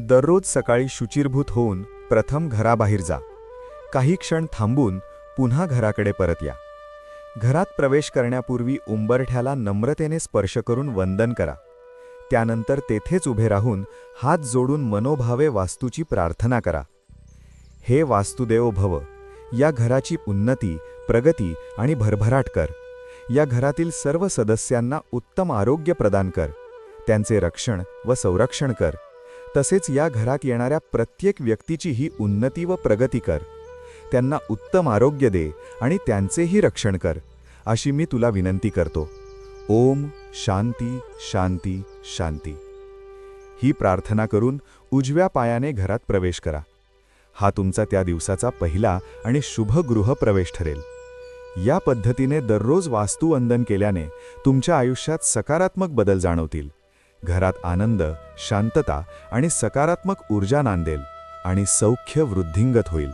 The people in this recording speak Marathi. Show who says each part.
Speaker 1: दररोज सकाळी शुचिर्भूत होऊन प्रथम घराबाहेर जा. काही क्षण थांबून पुन्हा घराकडे परत या. घरात प्रवेश करण्यापूर्वी उंबरठ्याला नम्रतेने स्पर्श करून वंदन करा. त्यानंतर तेथेच उभे राहून हात जोडून मनोभावे वास्तूची प्रार्थना करा. हे वास्तुदेवो भव, या घराची उन्नती, प्रगती आणि भरभराट कर. या घरातील सर्व सदस्यांना उत्तम आरोग्य प्रदान कर. त्यांचे रक्षण व संरक्षण कर. तसेच या घरात येणाऱ्या प्रत्येक व्यक्तीचीही उन्नती व प्रगती कर. त्यांना उत्तम आरोग्य दे आणि त्यांचेही रक्षण कर, अशी मी तुला विनंती करतो. ओम शांती शांती शांती. ही प्रार्थना करून उजव्या पायाने घरात प्रवेश करा. हा तुमचा त्या दिवसाचा पहिला आणि शुभ गृहप्रवेश ठरेल. या पद्धतीने दररोज वास्तुवंदन केल्याने तुमच्या आयुष्यात सकारात्मक बदल जाणवतील. घरात आनंद, शांतता आणि सकारात्मक ऊर्जा नांदेल आणि सौख्य वृद्धिंगत होईल.